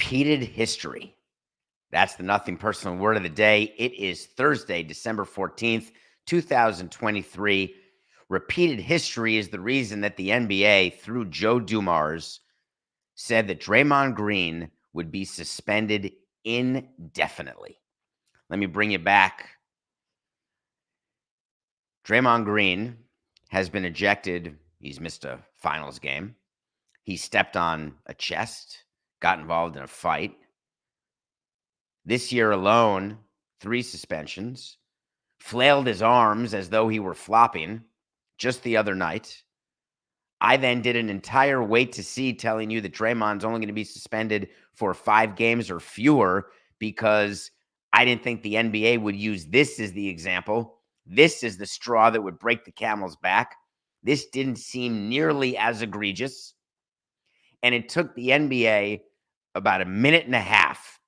Repeated history. That's the Nothing Personal Word of the Day. It is Thursday, December 14th, 2023. Repeated history is the reason that the NBA, through Joe Dumars, said that Draymond Green would be suspended indefinitely. Let me bring you back. Draymond Green has been ejected. He's missed a finals game. He stepped on a chest, got involved in a fight. This year alone, 3 suspensions. Flailed his arms as though he were flopping just the other night. I then did an entire wait to see telling you that Draymond's only going to be suspended for 5 games or fewer because I didn't think the NBA would use this as the example. This is the straw that would break the camel's back. This didn't seem nearly as egregious. And it took the NBA about a minute and a half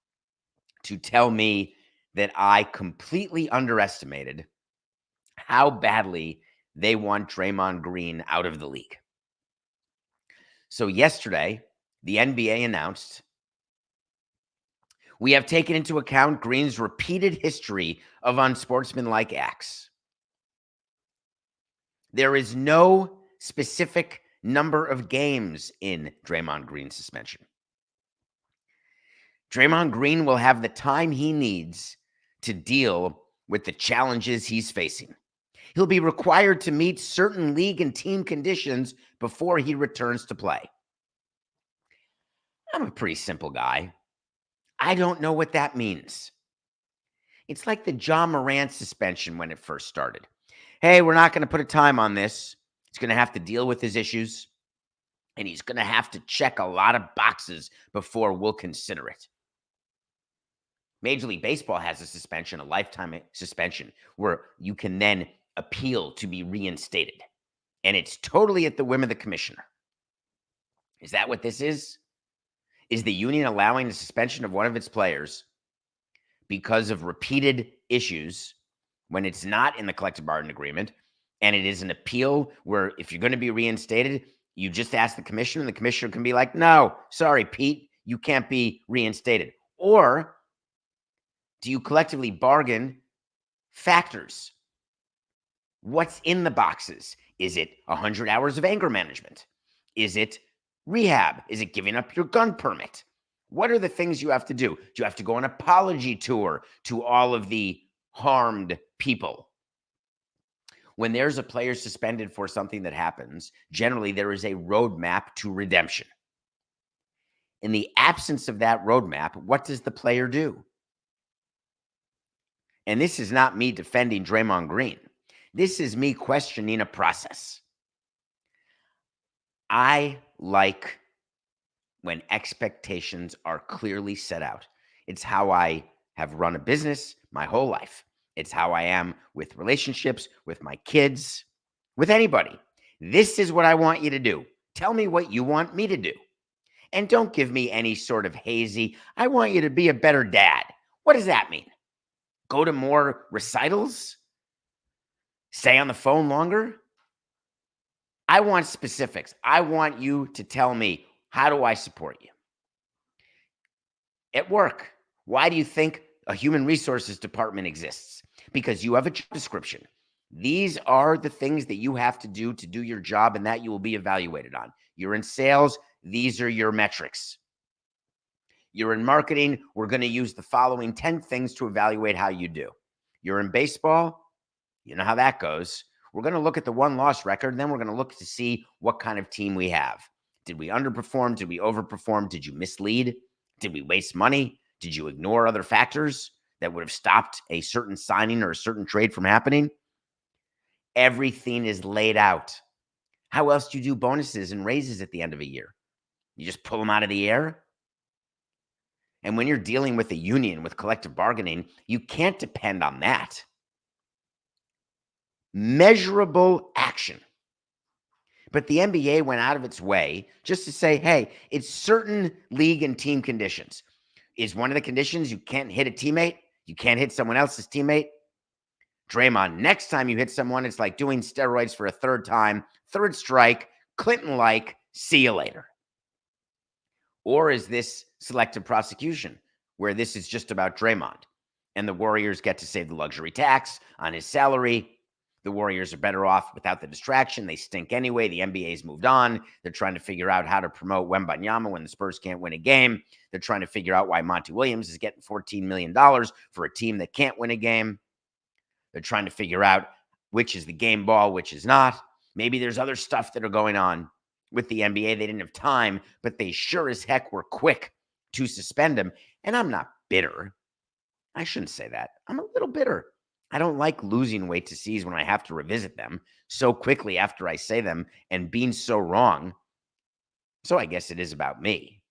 to tell me that I completely underestimated how badly they want Draymond Green out of the league. So yesterday, the NBA announced, we have taken into account Green's repeated history of unsportsmanlike acts. There is no specific number of games in Draymond Green's suspension. Draymond Green will have the time he needs to deal with the challenges he's facing. He'll be required to meet certain league and team conditions before he returns to play. I'm a pretty simple guy. I don't know what that means. It's like the John Morant suspension when it first started. Hey, we're not going to put a time on this. He's going to have to deal with his issues, and he's going to have to check a lot of boxes before we'll consider it. Major League Baseball has a suspension, a lifetime suspension, where you can then appeal to be reinstated. And it's totally at the whim of the commissioner. Is that what this is? Is the union allowing the suspension of one of its players because of repeated issues when it's not in the collective bargaining agreement, and it is an appeal where if you're going to be reinstated, you just ask the commissioner, and the commissioner can be like, no, sorry, Pete, you can't be reinstated? Or do you collectively bargain factors? What's in the boxes? Is it 100 hours of anger management? Is it rehab? Is it giving up your gun permit? What are the things you have to do? Do you have to go on an apology tour to all of the harmed people? When there's a player suspended for something that happens, generally there is a roadmap to redemption. In the absence of that roadmap, what does the player do? And this is not me defending Draymond Green. This is me questioning a process. I like when expectations are clearly set out. It's how I have run a business my whole life. It's how I am with relationships, with my kids, with anybody. This is what I want you to do. Tell me what you want me to do. And don't give me any sort of hazy, I want you to be a better dad. What does that mean? Go to more recitals? Stay on the phone longer? I want specifics. I want you to tell me, how do I support you? At work, why do you think a human resources department exists? Because you have a job description. These are the things that you have to do your job, and that you will be evaluated on. You're in sales. These are your metrics. You're in marketing. We're going to use the following 10 things to evaluate how you do. You're in baseball. You know how that goes. We're going to look at the won-loss record, and then we're going to look to see what kind of team we have. Did we underperform? Did we overperform? Did you mislead? Did we waste money? Did you ignore other factors that would have stopped a certain signing or a certain trade from happening? Everything is laid out. How else do you do bonuses and raises at the end of a year? You just pull them out of the air? And when you're dealing with a union, with collective bargaining, you can't depend on that. Measurable action. But the NBA went out of its way just to say, hey, it's certain league and team conditions. Is one of the conditions you can't hit a teammate? You can't hit someone else's teammate? Draymond, next time you hit someone, it's like doing steroids for a third time, third strike, Clinton-like, see you later. Or is this selective prosecution, where this is just about Draymond. And the Warriors get to save the luxury tax on his salary. The Warriors are better off without the distraction. They stink anyway. The NBA's moved on. They're trying to figure out how to promote Wembanyama when the Spurs can't win a game. They're trying to figure out why Monty Williams is getting $14 million for a team that can't win a game. They're trying to figure out which is the game ball, which is not. Maybe there's other stuff that are going on with the NBA. They didn't have time, but they sure as heck were quick to suspend him. And I'm not bitter. I shouldn't say that. I'm a little bitter. I don't like losing weight to C's when I have to revisit them so quickly after I say them and being so wrong. So I guess it is about me.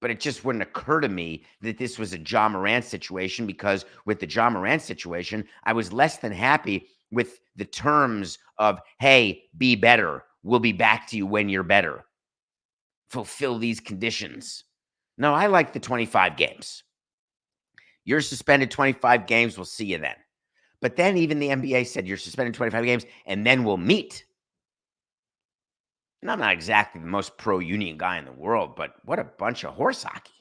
But it just wouldn't occur to me that this was a Ja Morant situation, because with the Ja Morant situation, I was less than happy with the terms of, hey, be better. We'll be back to you when you're better. Fulfill these conditions. No, I like the 25 games. You're suspended 25 games. We'll see you then. But then even the NBA said you're suspended 25 games and then we'll meet. And I'm not exactly the most pro-union guy in the world, but what a bunch of horse hockey.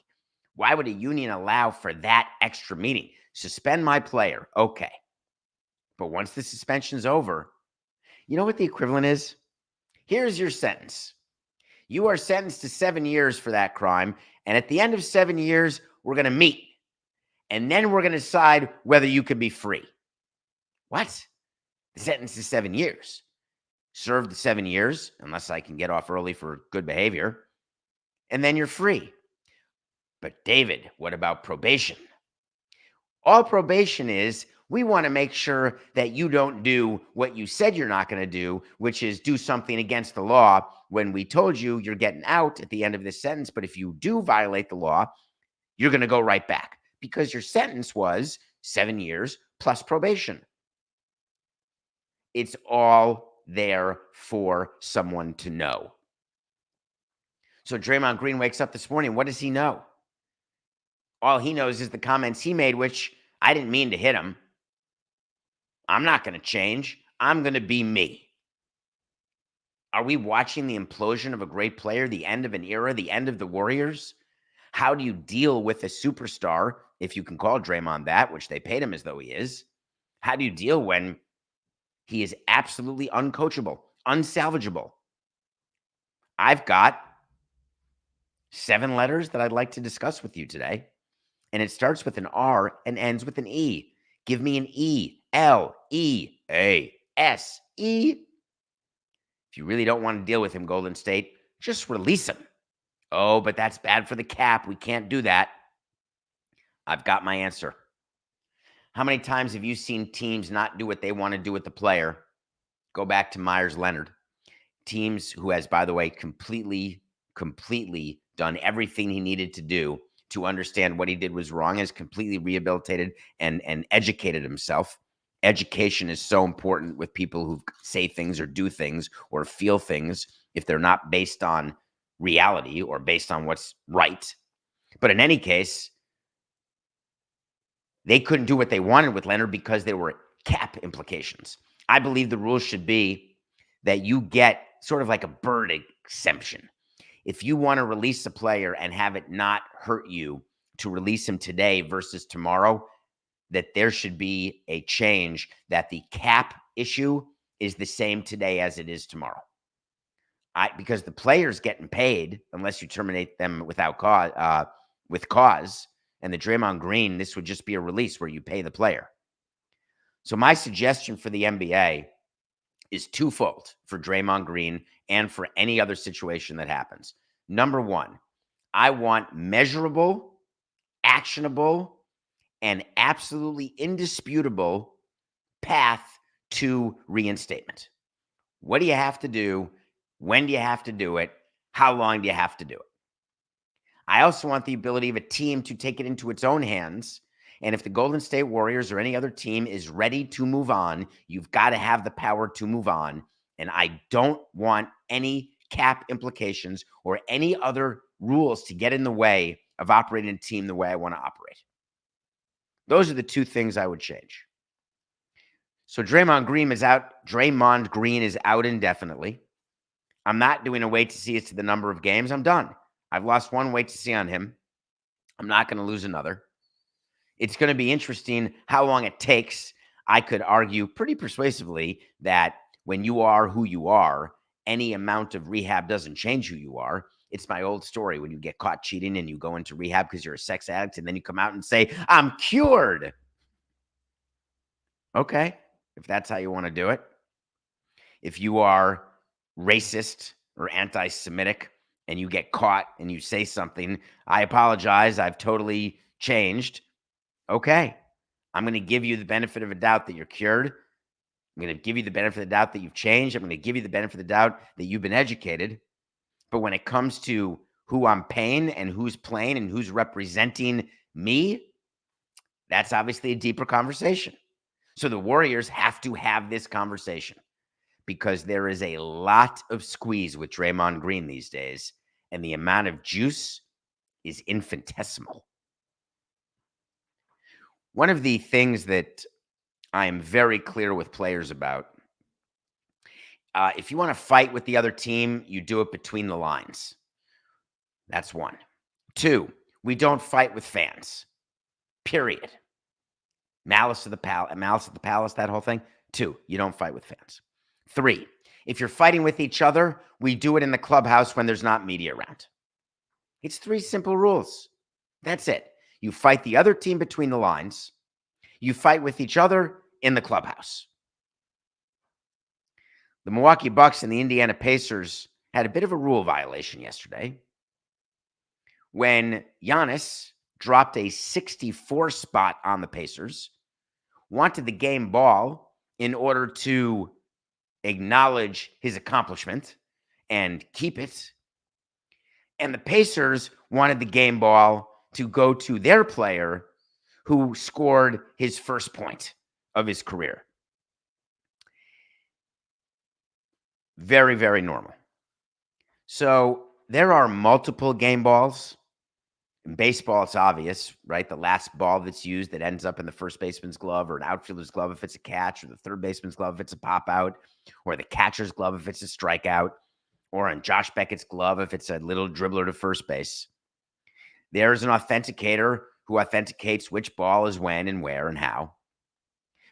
Why would a union allow for that extra meeting? Suspend my player. Okay. But once the suspension's over, you know what the equivalent is? Here's your sentence. You are sentenced to 7 years for that crime. And at the end of 7 years, we're going to meet. And then we're going to decide whether you can be free. What? The sentence is 7 years. Serve the 7 years, unless I can get off early for good behavior, and then you're free. But David, what about probation? All probation is, we want to make sure that you don't do what you said you're not going to do, which is do something against the law when we told you you're getting out at the end of this sentence. But if you do violate the law, you're going to go right back because your sentence was 7 years plus probation. It's all there for someone to know. So Draymond Green wakes up this morning. What does he know? All he knows is the comments he made, which I didn't mean to hit him. I'm not going to change. I'm going to be me. Are we watching the implosion of a great player, the end of an era, the end of the Warriors? How do you deal with a superstar, if you can call Draymond that, which they paid him as though he is? How do you deal when he is absolutely uncoachable, unsalvageable? I've got 7 letters that I'd like to discuss with you today. And it starts with an R and ends with an E. Give me an E, L, E, A, S, E. If you really don't want to deal with him, Golden State, just release him. Oh, but that's bad for the cap. We can't do that. I've got my answer. How many times have you seen teams not do what they want to do with the player? Go back to Myers Leonard. Teams who has, by the way, completely done everything he needed to do to understand what he did was wrong, has completely rehabilitated and educated himself. Education is so important with people who say things or do things or feel things if they're not based on reality or based on what's right. But in any case, they couldn't do what they wanted with Leonard because there were cap implications. I believe the rule should be that you get sort of like a bird exemption. If you want to release a player and have it not hurt you to release him today versus tomorrow, that there should be a change that the cap issue is the same today as it is tomorrow. Because the player's getting paid unless you terminate them without cause, with cause. And the Draymond Green, this would just be a release where you pay the player. So my suggestion for the NBA is twofold for Draymond Green and for any other situation that happens. Number one, I want measurable, actionable, and absolutely indisputable path to reinstatement. What do you have to do? When do you have to do it? How long do you have to do it? I also want the ability of a team to take it into its own hands. And if the Golden State Warriors or any other team is ready to move on, you've got to have the power to move on. And I don't want any cap implications or any other rules to get in the way of operating a team the way I want to operate. Those are the two things I would change. So Draymond Green is out. Draymond Green is out indefinitely. I'm not doing a wait to see as to the number of games. I'm done. I've lost one wait to see on him. I'm not going to lose another. It's going to be interesting how long it takes. I could argue pretty persuasively that when you are who you are, any amount of rehab doesn't change who you are. It's my old story when you get caught cheating and you go into rehab because you're a sex addict and then you come out and say, I'm cured. Okay, if that's how you want to do it. If you are racist or anti-Semitic and you get caught and you say something, I apologize, I've totally changed. Okay, I'm going to give you the benefit of a doubt that you're cured. I'm going to give you the benefit of the doubt that you've changed. I'm going to give you the benefit of the doubt that you've been educated. But when it comes to who I'm paying and who's playing and who's representing me, that's obviously a deeper conversation. So the Warriors have to have this conversation because there is a lot of squeeze with Draymond Green these days, and the amount of juice is infinitesimal. One of the things that I am very clear with players about, if you want to fight with the other team, you do it between the lines. That's one. Two, we don't fight with fans, period. Malice of the palace, that whole thing. Two, you don't fight with fans. Three, if you're fighting with each other, we do it in the clubhouse when there's not media around. It's three simple rules. That's it. You fight the other team between the lines. You fight with each other in the clubhouse. The Milwaukee Bucks and the Indiana Pacers had a bit of a rule violation yesterday when Giannis dropped a 64 spot on the Pacers, wanted the game ball in order to acknowledge his accomplishment and keep it. And the Pacers wanted the game ball to go to their player who scored his first point of his career. Very, very normal. So there are multiple game balls. In baseball, it's obvious, right? The last ball that's used that ends up in the first baseman's glove or an outfielder's glove if it's a catch, or the third baseman's glove if it's a pop out, or the catcher's glove if it's a strikeout, or on Josh Beckett's glove if it's a little dribbler to first base. There's an authenticator who authenticates which ball is when and where and how.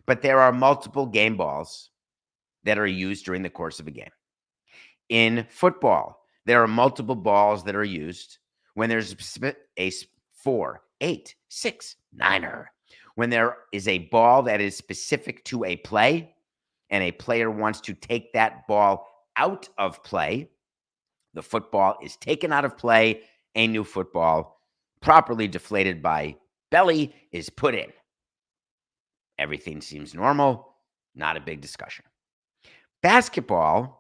But there are multiple game balls that are used during the course of a game. In football, there are multiple balls that are used when there's a 4, 8, 6, 9er. When there is a ball that is specific to a play and a player wants to take that ball out of play, the football is taken out of play, a new football, properly deflated by belly, is put in. Everything seems normal, not a big discussion. Basketball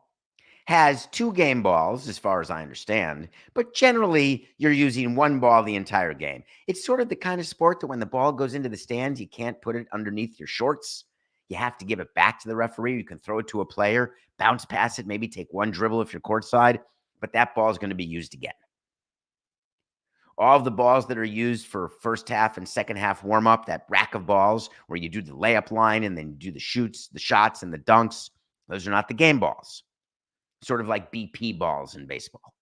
has 2 game balls, as far as I understand, but generally you're using one ball the entire game. It's sort of the kind of sport that when the ball goes into the stands, you can't put it underneath your shorts. You have to give it back to the referee. You can throw it to a player, bounce past it, maybe take one dribble if you're courtside, but that ball is going to be used again. All of the balls that are used for first half and second half warm-up, that rack of balls where you do the layup line and then you do the shoots, the shots, and the dunks, those are not the game balls. Sort of like BP balls in baseball.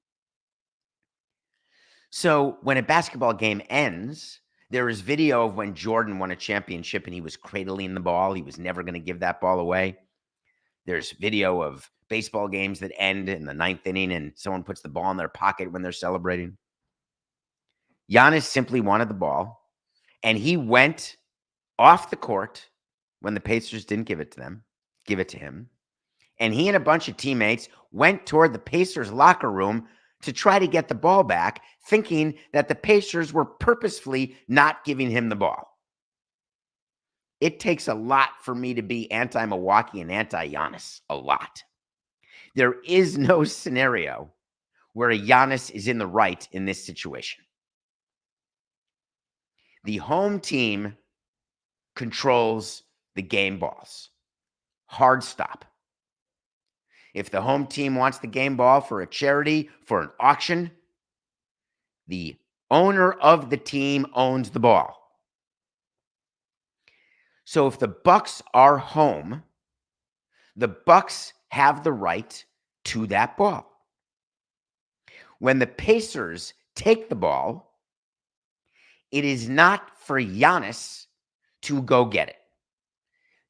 So when a basketball game ends, there is video of when Jordan won a championship and he was cradling the ball. He was never going to give that ball away. There's video of baseball games that end in the 9th inning and someone puts the ball in their pocket when they're celebrating. Giannis simply wanted the ball, and he went off the court when the Pacers didn't give it to him. And he and a bunch of teammates went toward the Pacers locker room to try to get the ball back, thinking that the Pacers were purposefully not giving him the ball. It takes a lot for me to be anti-Milwaukee and anti-Giannis. A lot. There is no scenario where a Giannis is in the right in this situation. The home team controls the game balls. Hard stop. If the home team wants the game ball for a charity, for an auction, the owner of the team owns the ball. So if the Bucks are home, the Bucks have the right to that ball. When the Pacers take the ball, It is not for Giannis to go get it.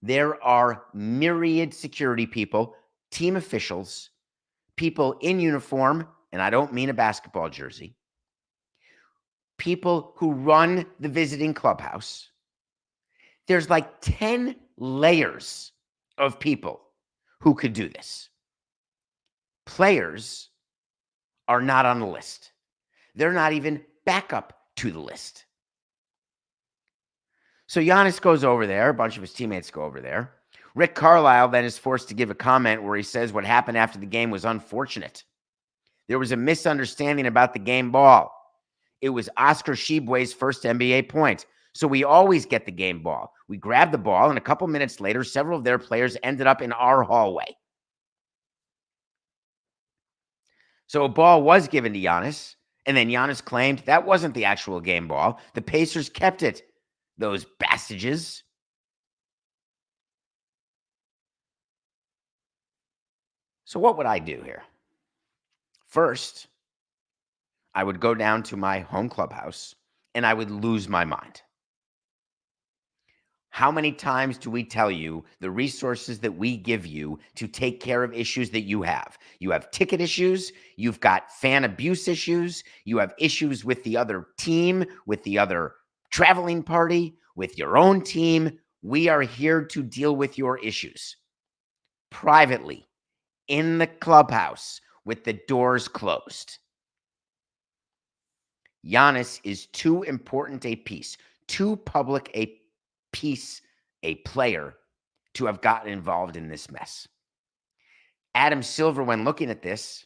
There are myriad security people, team officials, people in uniform, and I don't mean a basketball jersey, people who run the visiting clubhouse. There's like 10 layers of people who could do this. Players are not on the list. They're not even backup to the list. So Giannis goes over there. A bunch of his teammates go over there. Rick Carlisle then is forced to give a comment where he says what happened after the game was unfortunate. There was a misunderstanding about the game ball. It was Oscar Tshiebwe's first NBA point. So we always get the game ball. We grab the ball, and a couple minutes later, several of their players ended up in our hallway. So a ball was given to Giannis, and then Giannis claimed that wasn't the actual game ball. The Pacers kept it. Those bastards. So what would I do here? First, I would go down to my home clubhouse, and I would lose my mind. How many times do we tell you the resources that we give you to take care of issues that you have? You have ticket issues, you've got fan abuse issues, you have issues with the other team, with the other traveling party, with your own team. We are here to deal with your issues privately in the clubhouse with the doors closed. Giannis is too important a piece, too public a piece, a player, to have gotten involved in this mess. Adam Silver, when looking at this,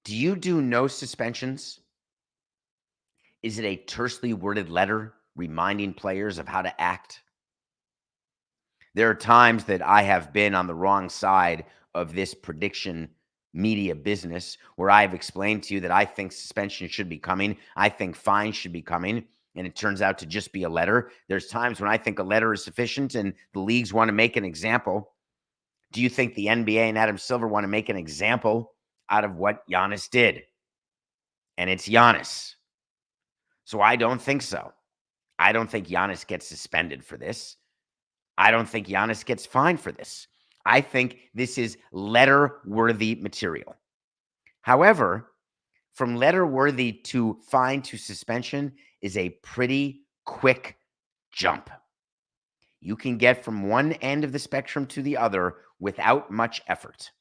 do you do no suspensions? Is it a tersely worded letter reminding players of how to act? There are times that I have been on the wrong side of this prediction media business where I've explained to you that I think suspension should be coming. I think fines should be coming. And it turns out to just be a letter. There's times when I think a letter is sufficient and the leagues want to make an example. Do you think the NBA and Adam Silver want to make an example out of what Giannis did? And it's Giannis. So I don't think so. I don't think Giannis gets suspended for this. I don't think Giannis gets fined for this. I think this is letter-worthy material. However, from letter-worthy to fine to suspension is a pretty quick jump. You can get from one end of the spectrum to the other without much effort.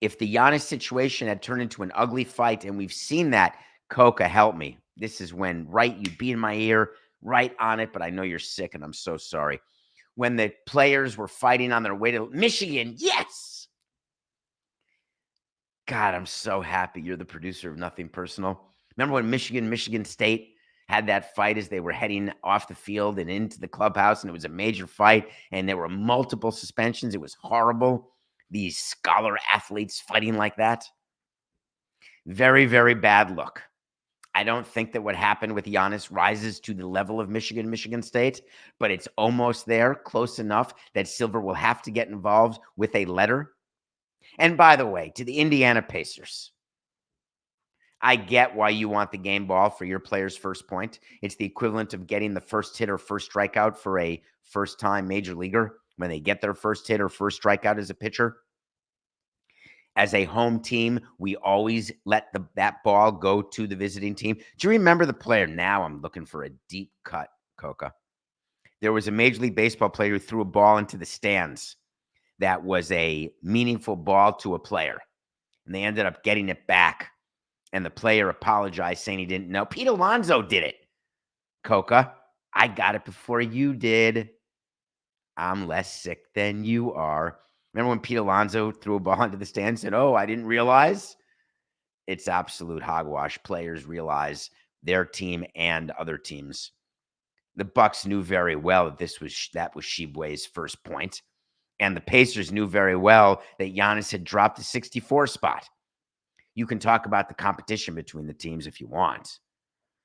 If the Giannis situation had turned into an ugly fight, and we've seen that, Coca, help me. This is when, right, you'd be in my ear, right on it, but I know you're sick, and I'm so sorry. When the players were fighting on their way to Michigan, yes! God, I'm so happy you're the producer of Nothing Personal. Remember when Michigan State had that fight as they were heading off the field and into the clubhouse, and it was a major fight, and there were multiple suspensions. It was horrible. These scholar athletes fighting like that. Very, very bad look. I don't think that what happened with Giannis rises to the level of Michigan State, but it's almost there, close enough that Silver will have to get involved with a letter. And by the way, to the Indiana Pacers, I get why you want the game ball for your player's first point. It's the equivalent of getting the first hit or first strikeout for a first-time major leaguer when they get their first hit or first strikeout as a pitcher. As a home team, we always let that ball go to the visiting team. Do you remember the player? Now I'm looking for a deep cut, Coca. There was a Major League Baseball player who threw a ball into the stands that was a meaningful ball to a player, and they ended up getting it back, and the player apologized saying he didn't know. Pete Alonso did it, Coca. I got it before you did. I'm less sick than you are. Remember when Pete Alonso threw a ball into the stand and said, "Oh, I didn't realize"? It's absolute hogwash. Players realize their team and other teams. The Bucks knew very well that that was Tshiebwe's first point, and the Pacers knew very well that Giannis had dropped the 64 spot. You can talk about the competition between the teams if you want,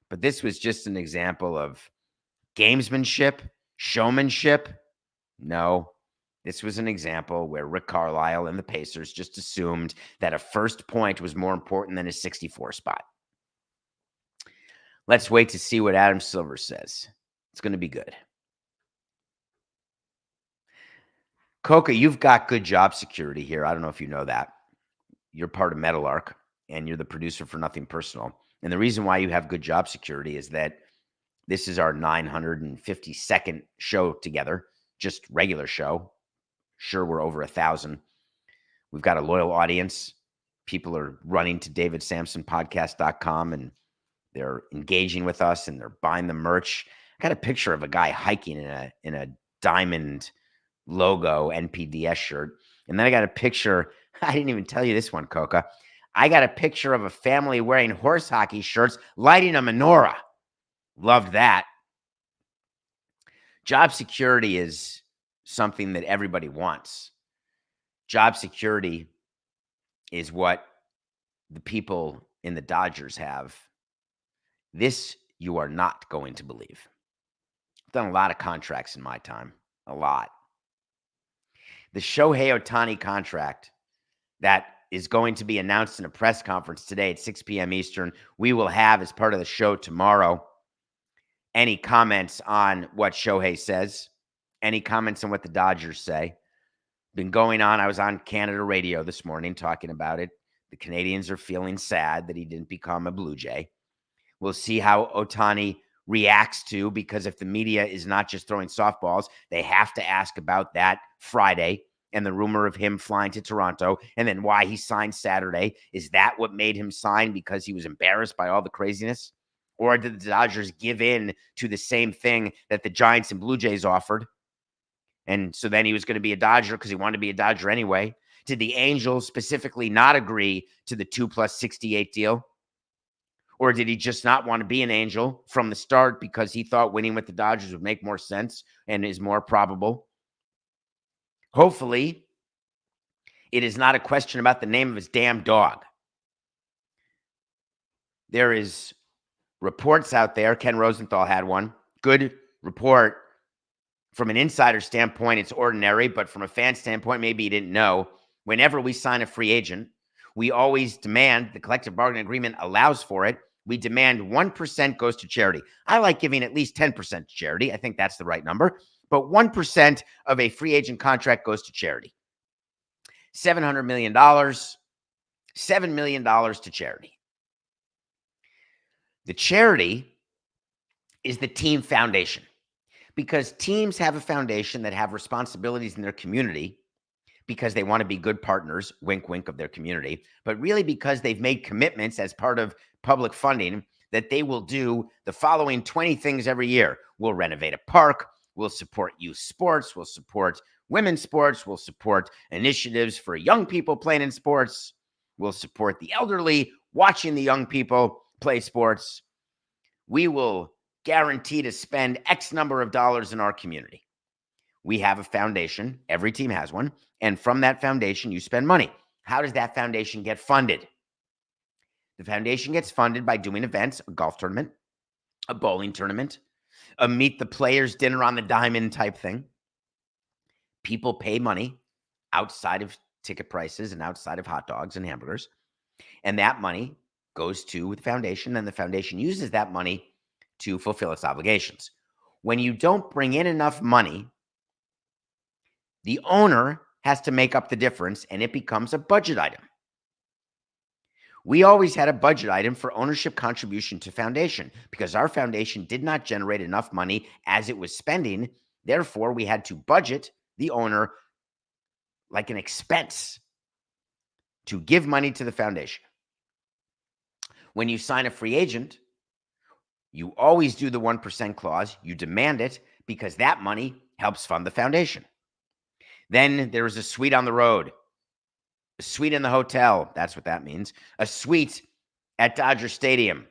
but this was just an example of gamesmanship, showmanship. No. This was an example where Rick Carlisle and the Pacers just assumed that a first point was more important than a 64 spot. Let's wait to see what Adam Silver says. It's going to be good. Coca, you've got good job security here. I don't know if you know that. You're part of Metalark, and you're the producer for Nothing Personal. And the reason why you have good job security is that this is our 952nd show together, just regular show. Sure, we're over 1,000. We've got a loyal audience. People are running to davidsamsonpodcast.com and they're engaging with us and they're buying the merch. I got a picture of a guy hiking in a diamond logo NPDS shirt. And then I got a picture, I didn't even tell you this one, Coca. I got a picture of a family wearing horse hockey shirts, lighting a menorah. Loved that. Job security is something that everybody wants. Job security is what the people in the Dodgers have. This you are not going to believe. I've done a lot of contracts in my time. A lot. The Shohei Ohtani contract that is going to be announced in a press conference today at 6 p.m. Eastern, we will have as part of the show tomorrow. Any comments on what Shohei says? Any comments on what the Dodgers say? Been going on. I was on Canada radio this morning talking about it. The Canadians are feeling sad that he didn't become a Blue Jay. We'll see how Ohtani reacts to, because if the media is not just throwing softballs, they have to ask about that Friday and the rumor of him flying to Toronto, and then why he signed Saturday. Is that what made him sign, because he was embarrassed by all the craziness? Or did the Dodgers give in to the same thing that the Giants and Blue Jays offered? And so then he was going to be a Dodger because he wanted to be a Dodger anyway. Did the Angels specifically not agree to the 2+68 deal? Or did he just not want to be an Angel from the start because he thought winning with the Dodgers would make more sense and is more probable? Hopefully, it is not a question about the name of his damn dog. There is reports out there. Ken Rosenthal had one. Good report. From an insider standpoint, it's ordinary, but from a fan standpoint, maybe you didn't know. Whenever we sign a free agent, we always demand, the collective bargaining agreement allows for it, we demand 1% goes to charity. I like giving at least 10% to charity. I think that's the right number. But 1% of a free agent contract goes to charity. $700 million, $7 million to charity. The charity is the team foundation, because teams have a foundation that have responsibilities in their community because they want to be good partners, wink, wink, of their community, but really because they've made commitments as part of public funding that they will do the following 20 things every year. We'll renovate a park. We'll support youth sports. We'll support women's sports. We'll support initiatives for young people playing in sports. We'll support the elderly watching the young people play sports. We will guarantee to spend X number of dollars in our community. We have a foundation. Every team has one. And from that foundation, you spend money. How does that foundation get funded? The foundation gets funded by doing events, a golf tournament, a bowling tournament, a meet the players dinner on the diamond type thing. People pay money outside of ticket prices and outside of hot dogs and hamburgers. And that money goes to the foundation, and the foundation uses that money to fulfill its obligations. When you don't bring in enough money, the owner has to make up the difference, and it becomes a budget item. We always had a budget item for ownership contribution to foundation because our foundation did not generate enough money as it was spending. Therefore, we had to budget the owner like an expense to give money to the foundation. When you sign a free agent, you always do the 1% clause. You demand it because that money helps fund the foundation. Then there is a suite on the road, a suite in the hotel. That's what that means. A suite at Dodger Stadium.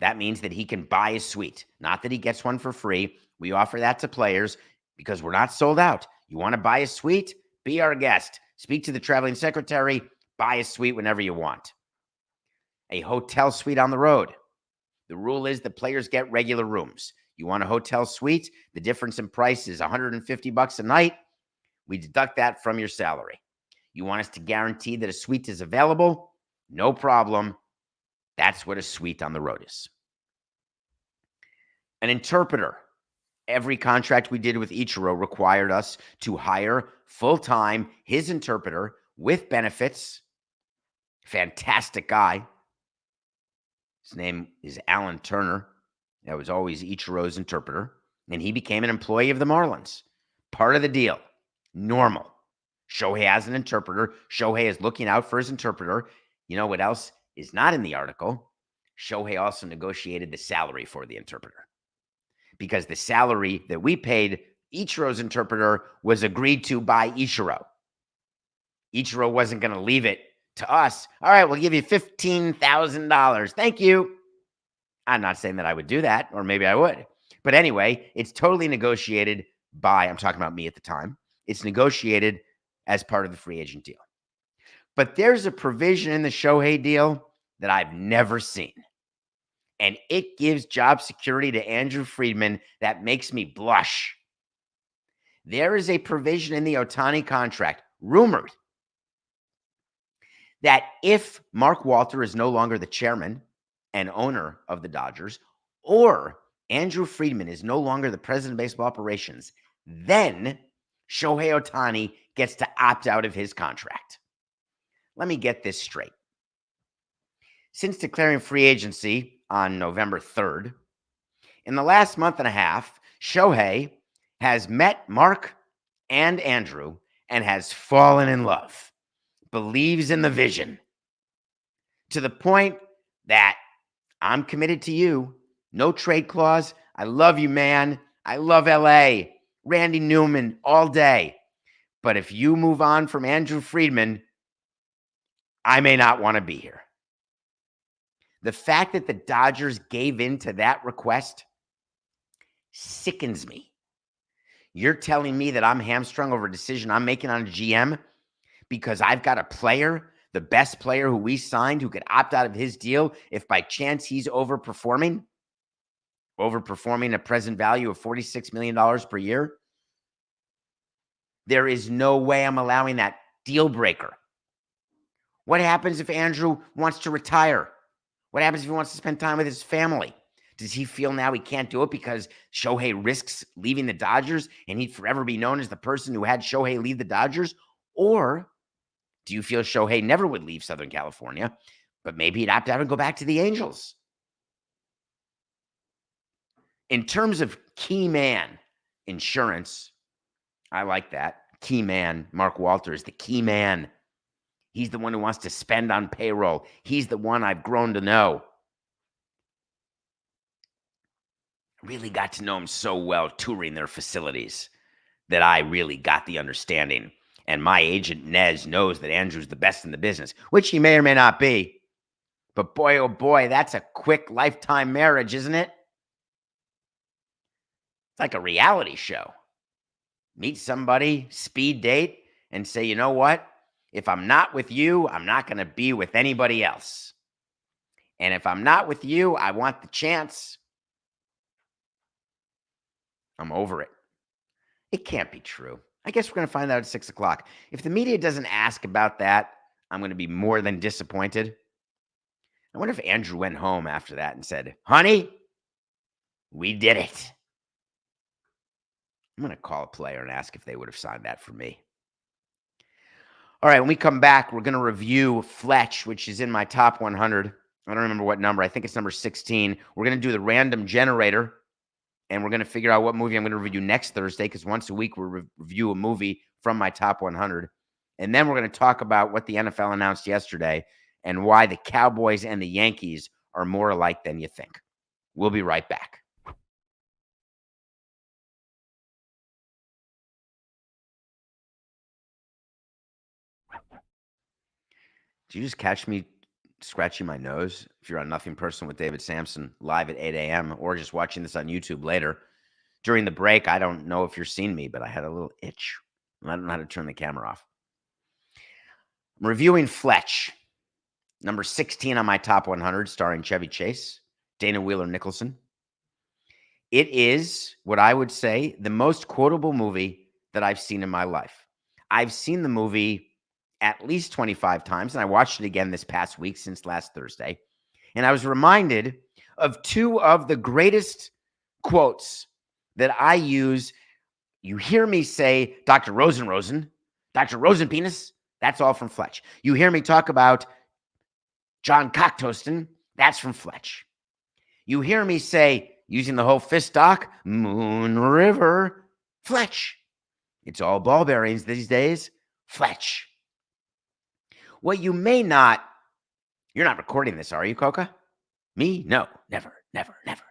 That means that he can buy a suite, not that he gets one for free. We offer that to players because we're not sold out. You want to buy a suite? Be our guest. Speak to the traveling secretary. Buy a suite whenever you want. A hotel suite on the road. The rule is the players get regular rooms. You want a hotel suite? The difference in price is $150 a night. We deduct that from your salary. You want us to guarantee that a suite is available? No problem. That's what a suite on the road is. An interpreter. Every contract we did with Ichiro required us to hire full-time his interpreter with benefits. Fantastic guy. His name is Alan Turner. That was always Ichiro's interpreter. And he became an employee of the Marlins. Part of the deal. Normal. Shohei has an interpreter. Shohei is looking out for his interpreter. You know what else is not in the article? Shohei also negotiated the salary for the interpreter, because the salary that we paid Ichiro's interpreter was agreed to by Ichiro. Ichiro wasn't going to leave it to us. All right, we'll give you $15,000. Thank you. I'm not saying that I would do that, or maybe I would. But anyway, it's totally negotiated by, I'm talking about me at the time, it's negotiated as part of the free agent deal. But there's a provision in the Shohei deal that I've never seen. And it gives job security to Andrew Friedman that makes me blush. There is a provision in the Ohtani contract, rumored, that if Mark Walter is no longer the chairman and owner of the Dodgers, or Andrew Friedman is no longer the president of baseball operations, then Shohei Ohtani gets to opt out of his contract. Let me get this straight. Since declaring free agency on November 3rd, in the last month and a half, Shohei has met Mark and Andrew and has fallen in love, believes in the vision, to the point that I'm committed to you. No trade clause. I love you, man. I love LA. Randy Newman all day. But if you move on from Andrew Friedman, I may not want to be here. The fact that the Dodgers gave in to that request sickens me. You're telling me that I'm hamstrung over a decision I'm making on a GM because I've got a player, the best player who we signed, who could opt out of his deal if by chance he's overperforming a present value of $46 million per year? There is no way I'm allowing that deal breaker. What happens if Andrew wants to retire? What happens if he wants to spend time with his family? Does he feel now he can't do it because Shohei risks leaving the Dodgers and he'd forever be known as the person who had Shohei leave the Dodgers? Or do you feel Shohei never would leave Southern California, but maybe he'd opt out and go back to the Angels? In terms of key man insurance, I like that. Key man, Mark Walter is the key man. He's the one who wants to spend on payroll. He's the one I've grown to know. I really got to know him so well touring their facilities that I really got the understanding. And my agent, Nez, knows that Andrew's the best in the business, which he may or may not be. But boy, oh boy, that's a quick lifetime marriage, isn't it? It's like a reality show. Meet somebody, speed date, and say, you know what? If I'm not with you, I'm not going to be with anybody else. And if I'm not with you, I want the chance. I'm over it. It can't be true. I guess we're going to find out at 6 o'clock. If the media doesn't ask about that, I'm going to be more than disappointed. I wonder if Andrew went home after that and said, honey, we did it. I'm going to call a player and ask if they would have signed that for me. All right, when we come back, we're going to review Fletch, which is in my top 100. I don't remember what number. I think it's number 16. We're going to do the random generator, and we're going to figure out what movie I'm going to review next Thursday, because once a week we'll review a movie from my top 100. And then we're going to talk about what the NFL announced yesterday and why the Cowboys and the Yankees are more alike than you think. We'll be right back. Did you just catch me scratching my nose? If you're on Nothing Personal with David Sampson live at 8 a.m. or just watching this on YouTube later. During the break, I don't know if you're seeing me, but I had a little itch. I don't know how to turn the camera off. I'm reviewing Fletch, number 16 on my top 100, starring Chevy Chase, Dana Wheeler-Nicholson. It is what I would say the most quotable movie that I've seen in my life. I've seen the movie at least 25 times, and I watched it again this past week since last Thursday. And I was reminded of two of the greatest quotes that I use. You hear me say Dr. Rosen, Dr. Rosenpenis, that's all from Fletch. You hear me talk about John Cocktoaston, that's from Fletch. You hear me say, using the whole fist doc, Moon River, Fletch. It's all ball bearings these days, Fletch. What you may not, you're not recording this, are you, Coca? Me? No, never, never, never.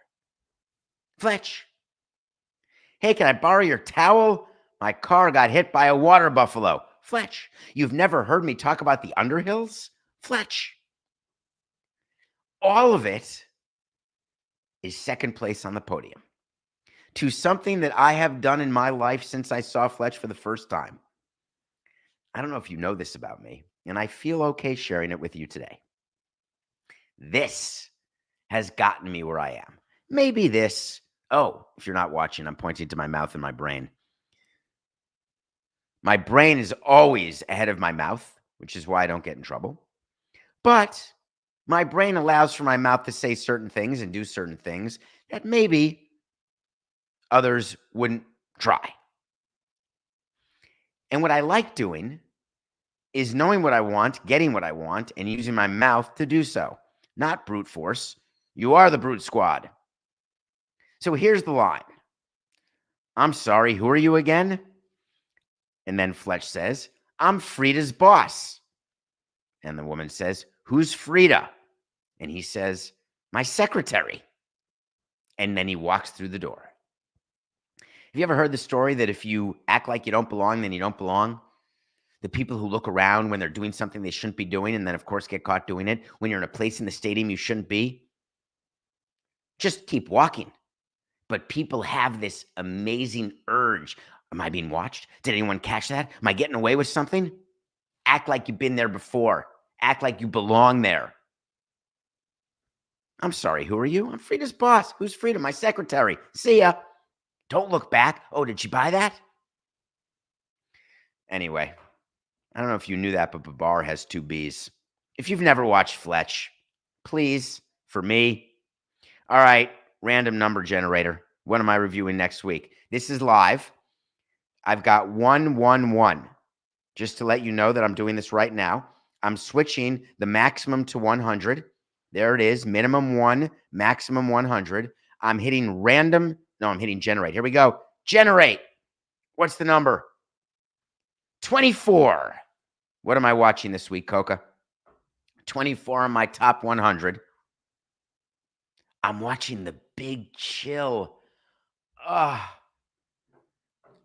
Fletch. Hey, can I borrow your towel? My car got hit by a water buffalo. Fletch. You've never heard me talk about the Underhills? Fletch. All of it is second place on the podium to something that I have done in my life since I saw Fletch for the first time. I don't know if you know this about me, and I feel okay sharing it with you today. This has gotten me where I am. Maybe this, if you're not watching, I'm pointing to my mouth and my brain. My brain is always ahead of my mouth, which is why I don't get in trouble. But my brain allows for my mouth to say certain things and do certain things that maybe others wouldn't try. And what I like doing is knowing what I want, getting what I want, and using my mouth to do so. Not brute force. You are the brute squad. So here's the line. I'm sorry, who are you again? And then Fletch says, I'm Frida's boss. And the woman says, who's Frida? And he says, my secretary. And then he walks through the door. Have you ever heard the story that if you act like you don't belong, then you don't belong? The people who look around when they're doing something they shouldn't be doing and then, of course, get caught doing it when you're in a place in the stadium you shouldn't be. Just keep walking. But people have this amazing urge. Am I being watched? Did anyone catch that? Am I getting away with something? Act like you've been there before. Act like you belong there. I'm sorry, who are you? I'm Frida's boss. Who's Frida? My secretary. See ya. Don't look back. Oh, did she buy that? Anyway, I don't know if you knew that, but Babar has 2 B's. If you've never watched Fletch, please, for me. All right, random number generator. What am I reviewing next week? This is live. I've got 111. Just to let you know that I'm doing this right now. I'm switching the maximum to 100. There it is. Minimum 1, maximum 100. I'm hitting random. No, I'm hitting generate. Here we go. Generate. What's the number? 24. What am I watching this week, Coca? 24 on my top 100. I'm watching The Big Chill. Oh,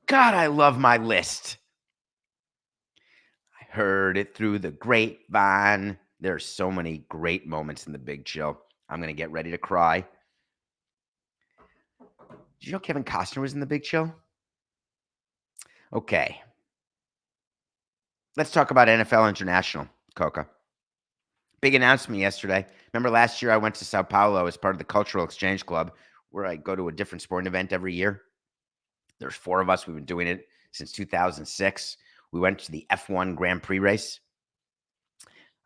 God, I love my list. I heard it through the grapevine. There are so many great moments in The Big Chill. I'm going to get ready to cry. Did you know Kevin Costner was in The Big Chill? Okay. Let's talk about NFL International, Coca. Big announcement yesterday. Remember last year I went to Sao Paulo as part of the Cultural Exchange Club, where I go to a different sporting event every year. There's 4 of us. We've been doing it since 2006. We went to the F1 Grand Prix race.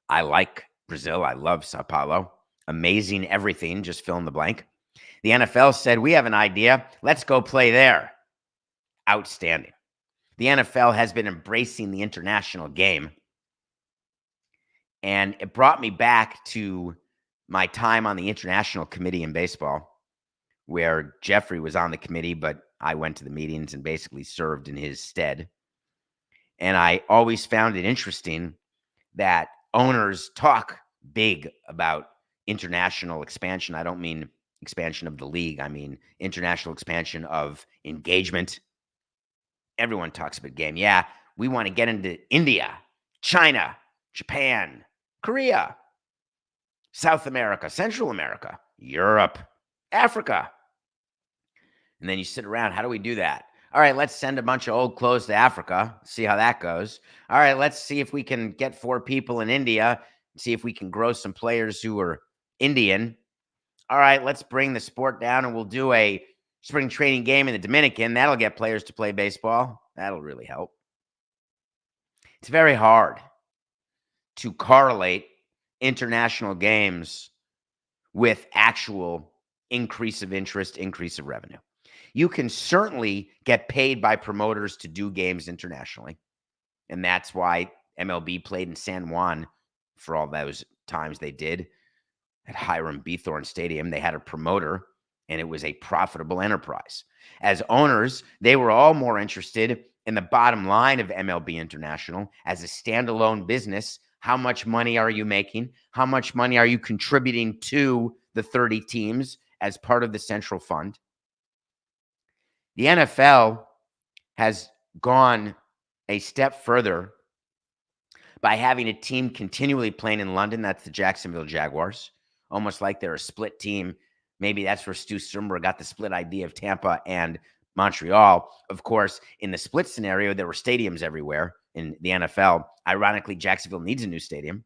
I like Brazil. I love Sao Paulo. Amazing everything. Just fill in the blank. The NFL said, we have an idea. Let's go play there. Outstanding. The NFL has been embracing the international game. And it brought me back to my time on the international committee in baseball, where Jeffrey was on the committee, but I went to the meetings and basically served in his stead. And I always found it interesting that owners talk big about international expansion. I don't mean expansion of the league. I mean international expansion of engagement. Everyone talks about game. Yeah, we want to get into India, China, Japan, Korea, South America, Central America, Europe, Africa. And then you sit around, how do we do that? All right, let's send a bunch of old clothes to Africa, see how that goes. All right, let's see if we can get 4 people in India, see if we can grow some players who are Indian. All right, let's bring the sport down and we'll do a spring training game in the Dominican. That'll get players to play baseball. That'll really help. It's very hard to correlate international games with actual increase of interest, increase of revenue. You can certainly get paid by promoters to do games internationally. And that's why MLB played in San Juan for all those times they did at Hiram Bithorn Stadium. They had a promoter, and it was a profitable enterprise. As owners, they were all more interested in the bottom line of MLB International as a standalone business. How much money are you making? How much money are you contributing to the 30 teams as part of the central fund? The NFL has gone a step further by having a team continually playing in London. That's the Jacksonville Jaguars, almost like they're a split team. Maybe that's where Stu Sternberg got the split idea of Tampa and Montreal. Of course, in the split scenario, there were stadiums everywhere in the NFL. Ironically, Jacksonville needs a new stadium.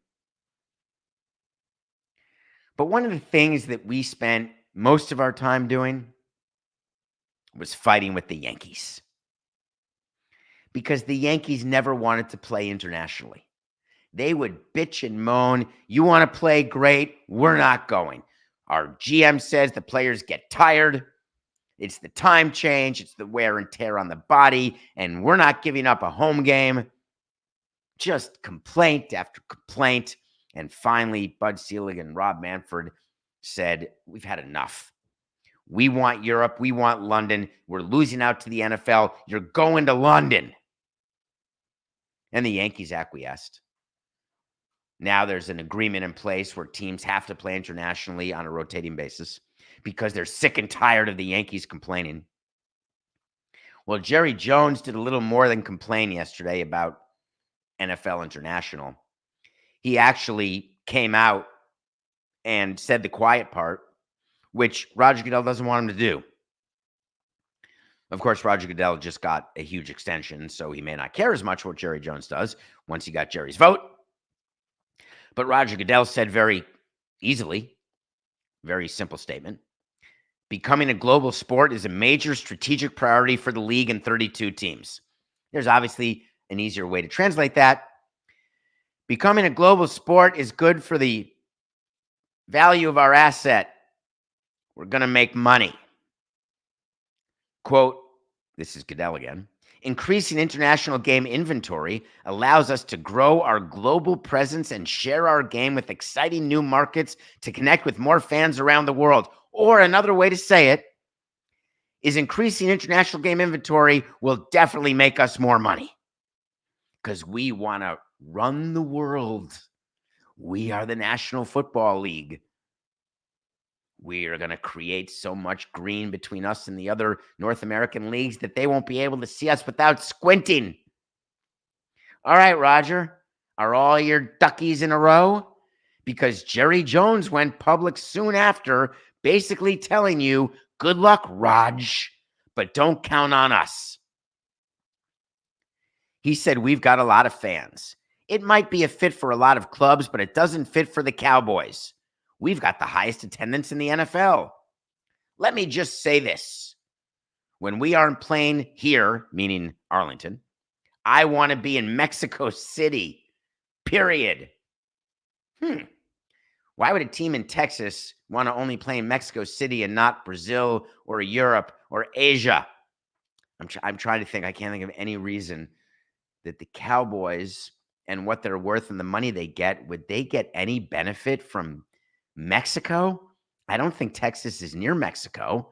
But one of the things that we spent most of our time doing was fighting with the Yankees, because the Yankees never wanted to play internationally. They would bitch and moan. You want to play? Great. We're not going. Our GM says the players get tired. It's the time change. It's the wear and tear on the body. And we're not giving up a home game. Just complaint after complaint. And finally, Bud Selig and Rob Manfred said, we've had enough. We want Europe. We want London. We're losing out to the NFL. You're going to London. And the Yankees acquiesced. Now there's an agreement in place where teams have to play internationally on a rotating basis because they're sick and tired of the Yankees complaining. Well, Jerry Jones did a little more than complain yesterday about NFL International. He actually came out and said the quiet part, which Roger Goodell doesn't want him to do. Of course, Roger Goodell just got a huge extension, so he may not care as much what Jerry Jones does once he got Jerry's vote. But Roger Goodell said very easily, very simple statement, becoming a global sport is a major strategic priority for the league and 32 teams. There's obviously an easier way to translate that. Becoming a global sport is good for the value of our asset. We're going to make money. Quote, this is Goodell again. Increasing international game inventory allows us to grow our global presence and share our game with exciting new markets to connect with more fans around the world. Or another way to say it is increasing international game inventory will definitely make us more money because we want to run the world. We are the National Football League. We are going to create so much green between us and the other North American leagues that they won't be able to see us without squinting. All right, Roger, are all your duckies in a row? Because Jerry Jones went public soon after, basically telling you, good luck, Raj, but don't count on us. He said, we've got a lot of fans. It might be a fit for a lot of clubs, but it doesn't fit for the Cowboys. We've got the highest attendance in the NFL. Let me just say this. When we aren't playing here, meaning Arlington, I want to be in Mexico City, period. Why would a team in Texas want to only play in Mexico City and not Brazil or Europe or Asia? I'm trying to think. I can't think of any reason that the Cowboys and what they're worth and the money they get, would they get any benefit from Mexico? I don't think Texas is near Mexico.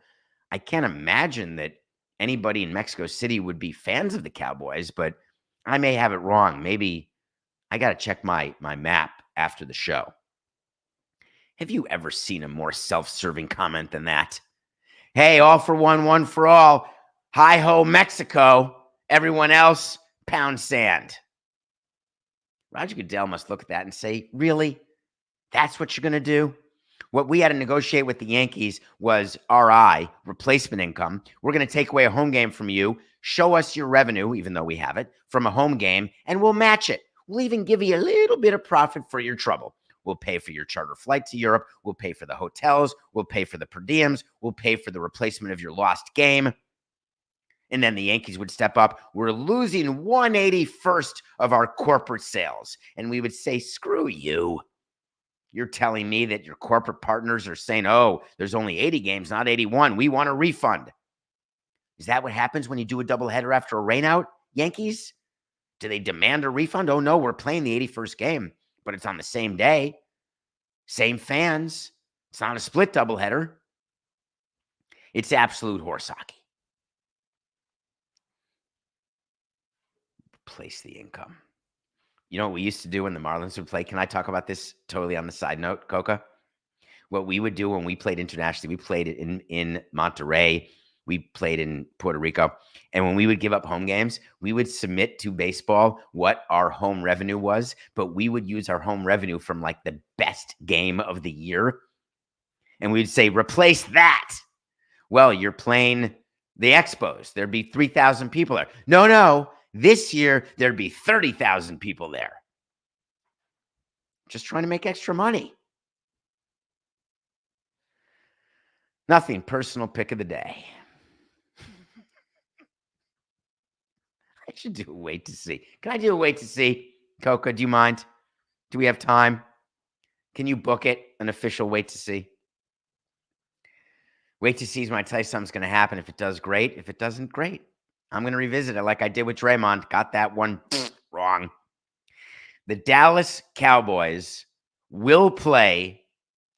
I can't imagine that anybody in Mexico City would be fans of the Cowboys, but I may have it wrong. Maybe I got to check my map after the show. Have you ever seen a more self-serving comment than that? Hey, all for one, one for all. Hi-ho, Mexico. Everyone else, pound sand. Roger Goodell must look at that and say, really? That's what you're going to do? What we had to negotiate with the Yankees was RI, replacement income. We're going to take away a home game from you, show us your revenue, even though we have it, from a home game, and we'll match it. We'll even give you a little bit of profit for your trouble. We'll pay for your charter flight to Europe. We'll pay for the hotels. We'll pay for the per diems. We'll pay for the replacement of your lost game. And then the Yankees would step up. We're losing 181st of our corporate sales. And we would say, screw you. You're telling me that your corporate partners are saying, oh, there's only 80 games, not 81. We want a refund. Is that what happens when you do a doubleheader after a rainout, Yankees? Do they demand a refund? Oh, no, we're playing the 81st game, but it's on the same day. Same fans. It's not a split doubleheader. It's absolute horse hockey. Replace the income. You know what we used to do when the Marlins would play? Can I talk about this totally on the side note, Coca? What we would do when we played internationally, we played in Monterey, we played in Puerto Rico, and when we would give up home games, we would submit to baseball what our home revenue was, but we would use our home revenue from like the best game of the year, and we'd say, replace that. Well, you're playing the Expos. There'd be 3,000 people there. No. This year, there'd be 30,000 people there. Just trying to make extra money. Nothing. Personal pick of the day. I should do a wait to see. Can I do a wait to see? Coca, do you mind? Do we have time? Can you book it? An official wait to see? Wait to see is when I tell you something's going to happen. If it does, great. If it doesn't, great. I'm going to revisit it like I did with Draymond. Got that one wrong. The Dallas Cowboys will play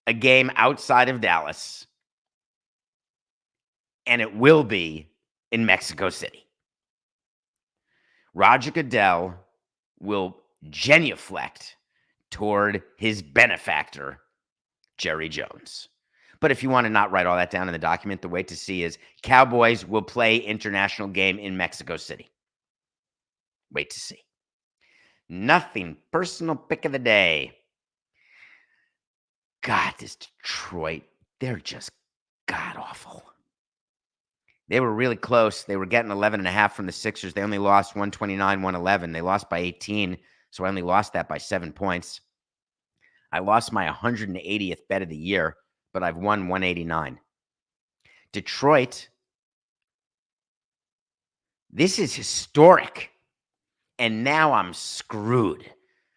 a game outside of Dallas, and it will be in Mexico City. Roger Goodell will genuflect toward his benefactor, Jerry Jones. But if you want to not write all that down in the document, the wait to see is Cowboys will play international game in Mexico City. Wait to see. Nothing. Personal pick of the day. God, this Detroit, they're just god-awful. They were really close. They were getting 11.5 from the Sixers. They only lost 129-111. They lost by 18, so I only lost that by 7 points. I lost my 180th bet of the year, but I've won 189. Detroit, this is historic. And now I'm screwed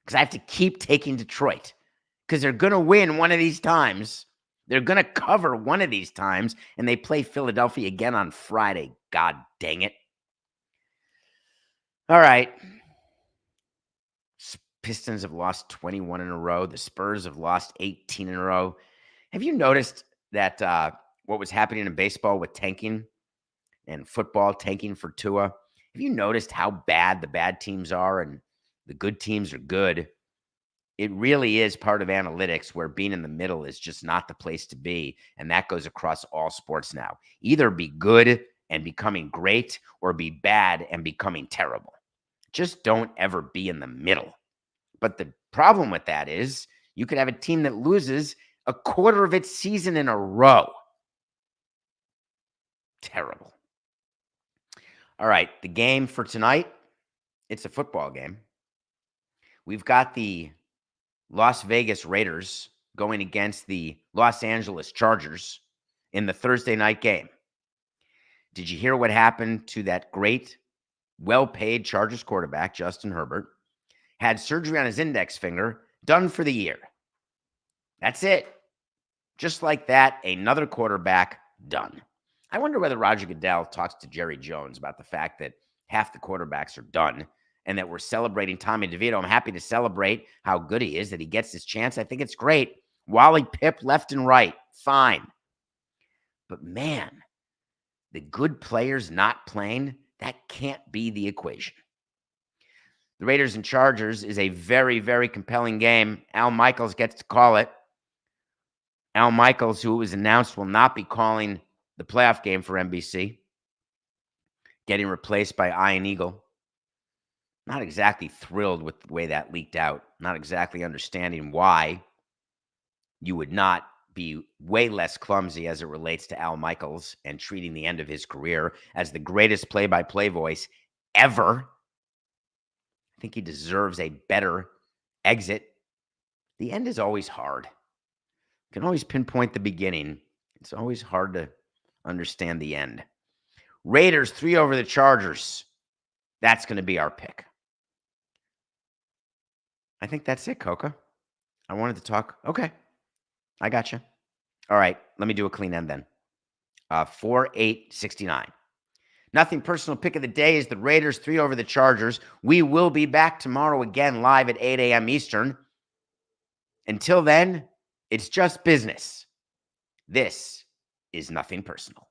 because I have to keep taking Detroit because they're going to win one of these times. They're going to cover one of these times, and they play Philadelphia again on Friday. God dang it. All right. Pistons have lost 21 in a row. The Spurs have lost 18 in a row. Have you noticed that what was happening in baseball with tanking and football tanking for Tua? Have you noticed how bad the bad teams are and the good teams are good? It really is part of analytics where being in the middle is just not the place to be. And that goes across all sports now. Either be good and becoming great or be bad and becoming terrible. Just don't ever be in the middle. But the problem with that is you could have a team that loses a quarter of its season in a row. Terrible. All right, the game for tonight, it's a football game. We've got the Las Vegas Raiders going against the Los Angeles Chargers in the Thursday night game. Did you hear what happened to that great, well-paid Chargers quarterback, Justin Herbert? Had surgery on his index finger, done for the year. That's it. Just like that, another quarterback done. I wonder whether Roger Goodell talks to Jerry Jones about the fact that half the quarterbacks are done and that we're celebrating Tommy DeVito. I'm happy to celebrate how good he is, that he gets his chance. I think it's great. Wally Pipp left and right, fine. But man, the good players not playing, that can't be the equation. The Raiders and Chargers is a very, very compelling game. Al Michaels gets to call it. Al Michaels, who it was announced will not be calling the playoff game for NBC, getting replaced by Ian Eagle. Not exactly thrilled with the way that leaked out. Not exactly understanding why you would not be way less clumsy as it relates to Al Michaels and treating the end of his career as the greatest play-by-play voice ever. I think he deserves a better exit. The end is always hard. You can always pinpoint the beginning. It's always hard to understand the end. Raiders 3 over the Chargers. That's going to be our pick. I think that's it, Coca. I wanted to talk. Okay. I got you. All right. Let me do a clean end then. 4-8-69. Nothing personal pick of the day is the Raiders 3 over the Chargers. We will be back tomorrow again live at 8 a.m. Eastern. Until then, it's just business. This is nothing personal.